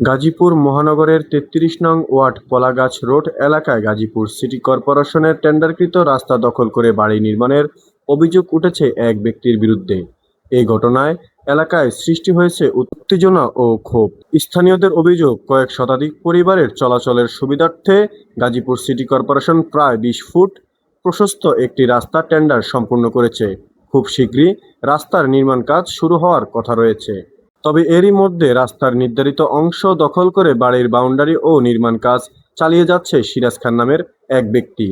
গাজীপুর মহানগরের ৩৩ নং ওয়ার্ড কলাগাছ রোড এলাকায় গাজীপুর সিটি কর্পোরেশনের টেন্ডারকৃত রাস্তা দখল করে বাড়ি নির্মাণের অভিযোগ উঠেছে এক ব্যক্তির বিরুদ্ধে। এই ঘটনায় এলাকায় সৃষ্টি হয়েছে উত্তেজনা ও ক্ষোভ। স্থানীয়দের অভিযোগ, কয়েক শতাধিক পরিবারের চলাচলের সুবিধার্থে গাজীপুর সিটি কর্পোরেশন প্রায় ২০ ফুট প্রশস্ত একটি রাস্তা টেন্ডার সম্পূর্ণ করেছে। খুব শীঘ্রই রাস্তার নির্মাণ কাজ শুরু হওয়ার কথা রয়েছে। তবে এরই মধ্যে রাস্তার নির্ধারিত অংশ দখল করে বাড়ির বাউন্ডারি ও নির্মাণ কাজ চালিয়ে যাচ্ছে সিরাজ খান নামের এক ব্যক্তি।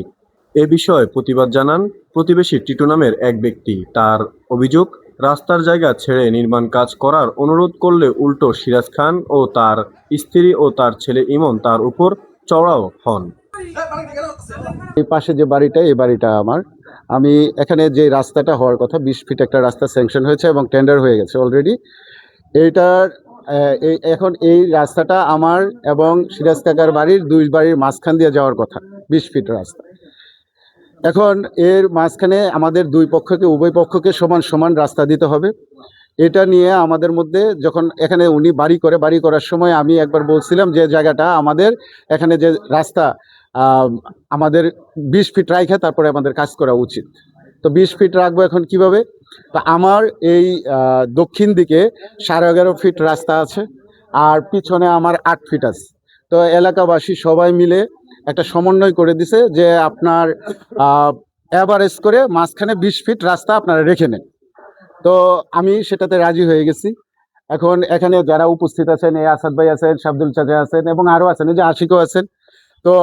এ বিষয়ে প্রতিবাদ জানান প্রতিবেশী টিটু নামের এক ব্যক্তি। তার অভিযোগ, রাস্তার জায়গা ছেড়ে নির্মাণ কাজ করার অনুরোধ করলে উল্টো সিরাজ খান ও তার স্ত্রী ও তার ছেলে ইমন তার উপর চড়াও হন। এই পাশে যে বাড়িটা, এই বাড়িটা আমার। আমি এখানে যে রাস্তাটা হওয়ার কথা 20 ফিট একটা রাস্তা স্যাংশন হয়েছে এবং টেন্ডার হয়ে গেছে অলরেডি। এইটার এখন এই রাস্তাটা আমার এবং সিরাজ কাকার বাড়ির দুই বাড়ির মাঝখান দিয়ে যাওয়ার কথা, 20 ফিট রাস্তা। এখন এর মাঝখানে আমাদের উভয় পক্ষকে সমান সমান রাস্তা দিতে হবে। এটা নিয়ে আমাদের মধ্যে যখন এখানে উনি বাড়ি করার সময় আমি একবার বলছিলাম যে জায়গাটা আমাদের এখানে যে রাস্তা আমাদের 20 ফিট রাখে তারপরে আমাদের কাজ করা উচিত। তো 20 ফিট রাখবো এখন কিভাবে? তা আমার এই দক্ষিণ দিকে 11.5 ফিট রাস্তা আছে আর পিছনে আমার 8 ফিট আছে। তো এলাকাবাসী সবাই মিলে একটা সমন্বয় করে দিছে যে আপনার অ্যাভারেজ করে মাঝখানে 20 ফিট রাস্তা আপনারা রেখে নেন। তো আমি সেটাতে রাজি হয়ে গেছি। এখন এখানে যারা উপস্থিত আছেন, এই আসাদ ভাই আছেন, শাবদুল চাচা আছেন এবং আরও আছেন, এই যে আশিকও আছেন। তো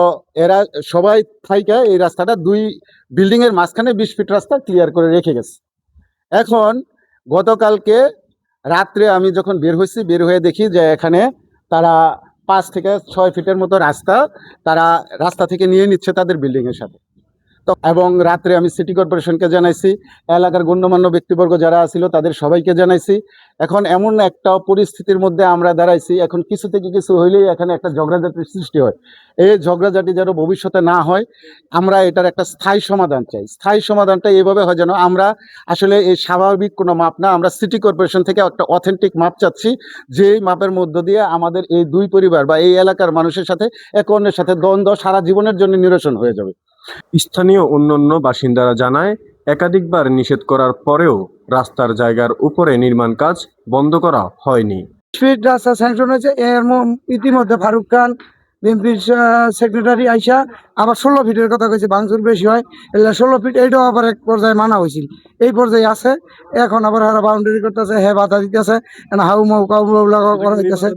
এরা সবাই থাইকা এই রাস্তাটা দুই বিল্ডিংয়ের মাঝখানে 20 ফিট রাস্তা ক্লিয়ার করে রেখে গেছে। এখন গতকালকে রাত্রে আমি যখন বের হয়ে দেখি যে এখানে তারা 5 থেকে 6 ফিটের মতো তারা রাস্তা থেকে নিয়ে নিচ্ছে তাদের বিল্ডিংয়ের সাথে। তো এবং রাত্রে আমি সিটি কর্পোরেশনকে জানাইছি, এলাকার গণ্যমান্য ব্যক্তিবর্গ যারা ছিল তাদের সবাইকে জানাইছি। এখন এমন একটা পরিস্থিতির মধ্যে আমরা দাঁড়াইছি, এখন কিছু থেকে কিছু হইলেই এখানে একটা ঝগড়াঝাটির সৃষ্টি হয়। এই ঝগড়াঝাটি যেন ভবিষ্যতে না হয়, আমরা এটার একটা স্থায়ী সমাধান চাই। স্থায়ী সমাধানটা এইভাবে হয় যেন আমরা আসলে এই স্বাভাবিক কোনো মাপ না, আমরা সিটি কর্পোরেশন থেকে একটা অথেন্টিক মাপ চাচ্ছি, যেই মাপের মধ্য দিয়ে আমাদের এই দুই পরিবার বা এই এলাকার মানুষের সাথে একে অন্যের সাথে দ্বন্দ্ব সারা জীবনের জন্য নিরসন হয়ে যাবে। স্থানীয় অন্যান্য বাসিন্দারা জানায়, একাধিকবার নিষেধ করার পরেও রাস্তার জায়গার উপরে নির্মাণ কাজ বন্ধ করা হয়নি। ফিট রাস্তা স্যাংশন হয়েছে, এর ইতিমধ্যে ফারুক খান বিএনপির সেক্রেটারি আইসা আবার 16 ফিটের কথা কইছে, ভাঙচুর বেশি হয়, এগুলো 16 ফিট এইটাও আবার এক পর্যায়ে মানা হয়েছিল, এই পর্যায়ে আছে। এখন আবার হারা বাউন্ডারি করতেছে, হ্যাঁ বাধা দিতেছে, হাউ মাউ কাউ করা হইতেছে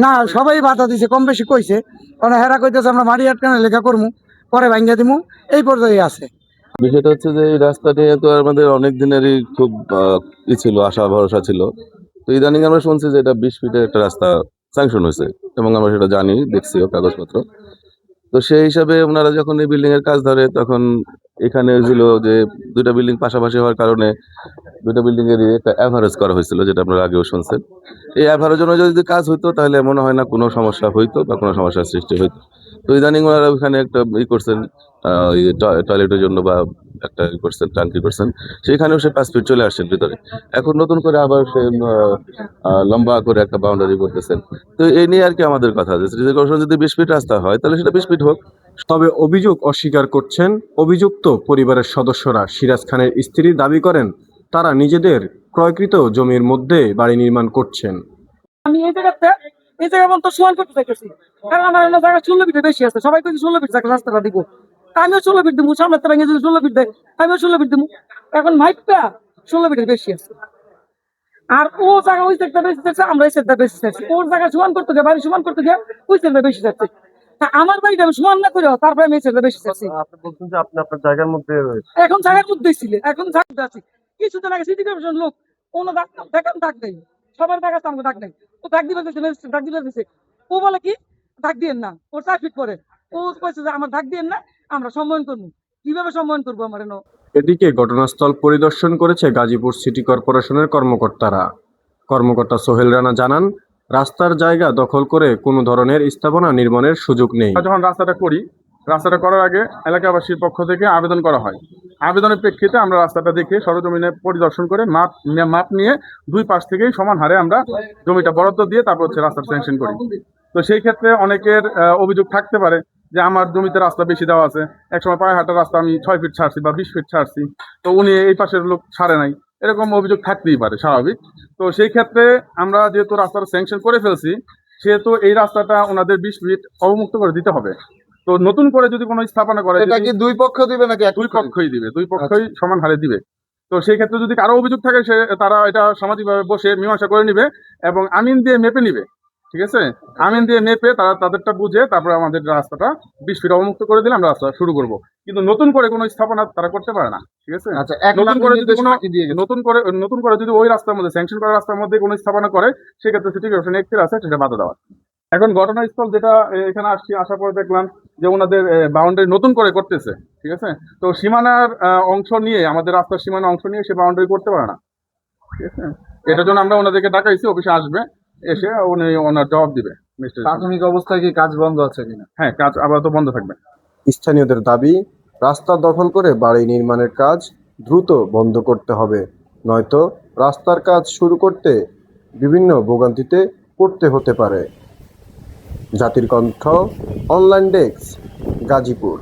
না, সবাই বাধা দিছে, কম বেশি কইছে। কারণ হেরা কইতেছে আমরা মারি আটকানে লেখা করবো, পরে ভাঙ্গা দিমু, এই পর্যায়ে আছে। বিষয়টা হচ্ছে যে এই রাস্তাটি তো আমাদের অনেক দিনেরই খুব ছিল, আশা ভরসা ছিল। তো ইদানিং আমরা শুনছি যে এটা 20 ফিটের একটা রাস্তা স্যাংশন হয়েছে এবং আমরা সেটা জানি, দেখছিও কাগজপত্র। তো সেই হিসাবে ওনারা যখন এই বিল্ডিং এর কাজ ধরে তখন এখানে ছিল যে দুইটা বিল্ডিং পাশাপাশি হওয়ার কারণে দুইটা বিল্ডিং এর একটা অ্যাভারেজ করা হয়েছিল, যেটা আপনারা আগেও শুনছেন। এই অ্যাভারেজ অনুযায়ী যদি কাজ হইতো তাহলে মনে হয় না কোনো সমস্যা হইতো বা কোনো সমস্যার সৃষ্টি হইতো। তো ইদানিং ওনারা ওখানে একটা করছেন, টয়লেটের জন্য বা একটা করছেন, টাঙ্কি করছেন, সেখানেও সে 5 ফিট চলে আসছেন ভিতরে। এখন নতুন করে আবার সে লম্বা করে একটা বাউন্ডারি করতেছেন। তো এই নিয়ে আর কি আমাদের কথা, যে সিটি কর্পোরেশন যদি 20 ফিট রাস্তা হয় তাহলে সেটা 20 ফিট হোক। তবে অভিযোগ অস্বীকার করছেন অভিযুক্ত পরিবারের সদস্যরা। সিরাজ খানের স্ত্রী দাবি করেন, তারা নিজেদের ক্রয়কৃত জমির মধ্যে বাড়ি নির্মাণ করছেন। আমি এই জায়গা বলতো সমান করতে চাইতেছি, কারণ আমার জায়গা 16 ফিটে বেশি আছে, সবাই কিন্তু 16 ফিট রাস্তাটা দিব, আমিও 16 ফিট দিব, সামনে ভেঙে যদি 16 ফিট দেয় আমিও 16 ফিট দিব। এখন মাইকটা 16 ফিটের বেশি আছে, আর ও জায়গা ওই সাইডটা বেশি থাকছে, আমরা এই সাইডটা বেশি থাকছি। ওর জায়গা সমান করতে গিয়ে, বাড়ি সমান করতে গিয়ে ওই সাইডটা বেশি থাকছে। আমার বাড়িটা আমি সমান না করে তারপরে আমি এই সাইডটা বেশি থাকছি। আপনি বলছেন যে আপনি আপনার জায়গার মধ্যে এখন জায়গার মধ্যেই ছিল, এখন জায়গাটা আছে। কিছুদিন আগে সিটি কর্পোরেশন লোক কোনো ডাক নেই, সবার জায়গা আমাকে ডাক নেই, ও ডাক দিবে দিছে। ও বলে কি ডাক দিয়েন না, ওর 4 ফিট পরে ও কইছে যে আমার ডাক দিয়েন না, আমরা সম্মান করবো। কিভাবে সম্মান করবো আমার? এদিকে ঘটনাস্থল পরিদর্শন করেছে গাজীপুর সিটি কর্পোরেশনের কর্মকর্তা সোহেল রানা জানান, রাস্তার জায়গা দখল করে কোনো ধরনের স্থাপনা নির্মাণের সুযোগ নেই। যখন রাস্তাটা করার আগে এলাকাবাসীর পক্ষ থেকে আবেদন করা হয় আবেদনের প্রেক্ষিতে আমরা রাস্তাটা দেখে সরজমিনে পরিদর্শন করে মাপ নিয়ে দুই পাশ থেকেই সমান হারে আমরা জমিটা বরাদ্দ দিয়ে তারপর হচ্ছে রাস্তা স্যাংশন করি। তো সেই ক্ষেত্রে অনেকের অভিযোগ থাকতে পারে যে আমার জমিতে রাস্তা বেশি দেওয়া আছে, একসময় পায়ে হাঁটার রাস্তা আমি 6 ফিট ছাড়ছি বা 20 ফিট ছাড়ছি, তো উনি এই পাশের লোক ছাড়ে নাই, এরকম অভিযোগ থাকতেই পারে, স্বাভাবিক। তো সেই ক্ষেত্রে আমরা যেহেতু রাস্তাটা স্যাংশন করে ফেলছি, সেহেতু এই রাস্তাটা ওনাদের 20 ফিট অবমুক্ত করে দিতে হবে। তো নতুন করে যদি কোনো স্থাপনা করে, এটা কি দুই পক্ষ দিবে নাকি দুই পক্ষই দিবে, দুই পক্ষই সমান হারে দিবে। তো সেই ক্ষেত্রে যদি কারো অভিযোগ থাকে, তারা এটা সামাজিকভাবে বসে মীমাংসা করে নিবে এবং আমিন দিয়ে মেপে নিবে, ঠিক আছে? আমিন দিয়ে মেপে তারা তাদেরটা বুঝে তারপরে আমাদের রাস্তাটা 20 ফিট অবমুক্ত করে দিলে আমরা রাস্তা শুরু করব। কিন্তু নতুন করে কোনো স্থাপনা তারা করতে পারে না, ঠিক আছে? আচ্ছা, নতুন করে যদি নতুন করে যদি ওই রাস্তার মধ্যে স্যাংশন করা রাস্তার মধ্যে কোনো স্থাপনা করে, সেক্ষেত্রে সিটি কর্পোরেশন একটি আছে সেটা বাধা দেওয়া। এখন ঘটনাস্থল যেটা এখানে আসার পরে দেখলাম যে ওনাদের বাউন্ডারি নতুন করে করতেছে, ঠিক আছে? তো সীমানার অংশ নিয়ে, আমাদের রাস্তার সীমানার অংশ নিয়ে সে বাউন্ডারি করতে পারে না, ঠিক আছে? এটার জন্য আমরা ওনাদেরকে ডাকাইছি, অফিসে আসবে, এসে উনি ওনার জবাব দিবে। প্রাথমিক অবস্থায় কি কাজ বন্ধ আছে কিনা? হ্যাঁ, কাজ আপাতত বন্ধ থাকবে। স্থানীয়দের দাবি, রাস্তা দখল করে বাড়ি নির্মাণের কাজ দ্রুত বন্ধ করতে হবে, নয়তো রাস্তার কাজ শুরু করতে বিভিন্ন ভোগান্তিতে পড়তে হতে পারে। জাতির কণ্ঠ অনলাইন ডেস্ক, গাজীপুর।